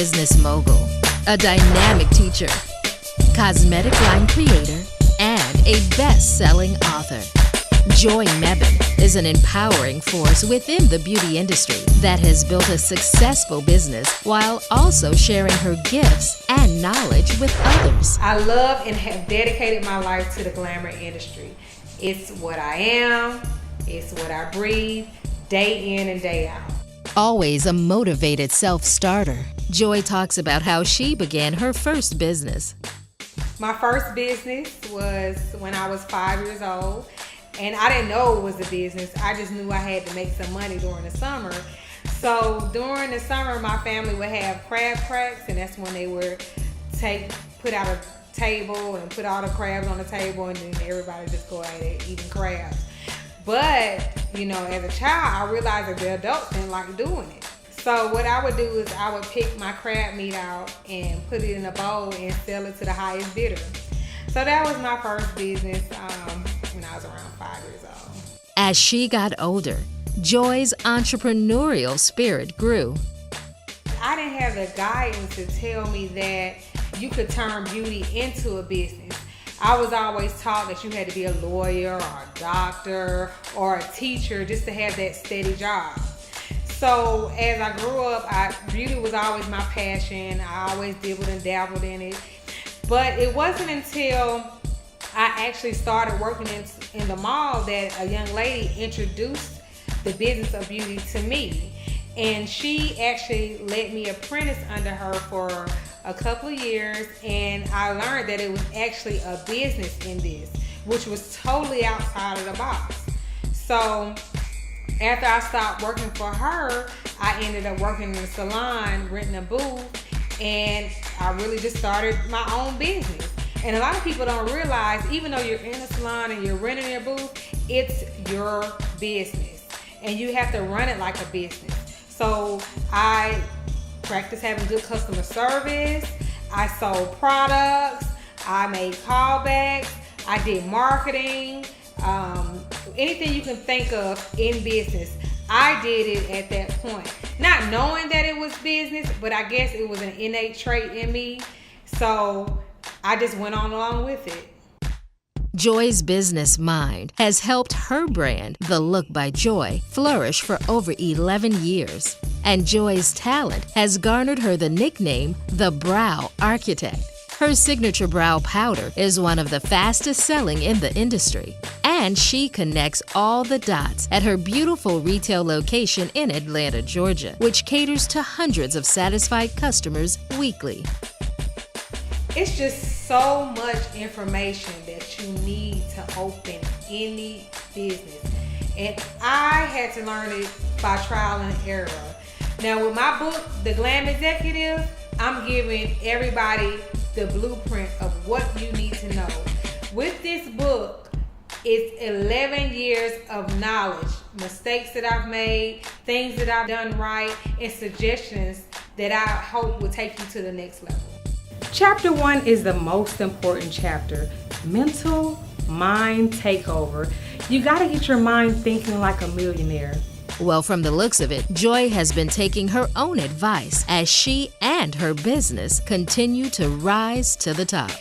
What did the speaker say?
business mogul, a dynamic teacher, cosmetic line creator, and a best-selling author. Joi is an empowering force within the beauty industry that has built a successful business while also sharing her gifts and knowledge with others. I love and have dedicated my life to the glamour industry. It's what I am, it's what I breathe, day in and day out. Always a motivated self-starter, Joi talks about how she began her first business. My first business was when I was 5 years old, and I didn't know it was a business. I just knew I had to make some money during the summer. So during the summer, my family would have crab cracks, and that's when they would put out a table and put all the crabs on the table, and then everybody just go at it eating crabs. But, you know, as a child, I realized that the adults didn't like doing it. So what I would do is I would pick my crab meat out and put it in a bowl and sell it to the highest bidder. So that was my first business when I was around 5 years old. As she got older, Joi's entrepreneurial spirit grew. I didn't have the guidance to tell me that you could turn beauty into a business. I was always taught that you had to be a lawyer or a doctor or a teacher just to have that steady job. So as I grew up, beauty was always my passion. I always dibbled and dabbled in it. But it wasn't until I actually started working in the mall that a young lady introduced the business of beauty to me. And she actually let me apprentice under her for a couple of years, and I learned that it was actually a business in this, which was totally outside of the box. So after I stopped working for her, I ended up working in a salon, renting a booth, and I really just started my own business. And a lot of people don't realize, even though you're in a salon and you're renting your booth, it's your business, and you have to run it like a business. So I practiced having good customer service, I sold products, I made callbacks, I did marketing, anything you can think of in business, I did it at that point. Not knowing that it was business, but I guess it was an innate trait in me, so I just went on along with it. Joi's business mind has helped her brand, The Look by Joi, flourish for over 11 years. And Joi's talent has garnered her the nickname, The Brow Architect. Her signature brow powder is one of the fastest selling in the industry. And she connects all the dots at her beautiful retail location in Atlanta, Georgia, which caters to hundreds of satisfied customers weekly. It's just so much information that you need to open any business. And I had to learn it by trial and error. Now with my book, The Glam Executive, I'm giving everybody the blueprint of what you need to know. With this book, it's 11 years of knowledge, mistakes that I've made, things that I've done right, and suggestions that I hope will take you to the next level. Chapter 1 is the most important chapter, mental mind takeover. You gotta get your mind thinking like a millionaire. Well, from the looks of it, Joi has been taking her own advice as she and her business continue to rise to the top.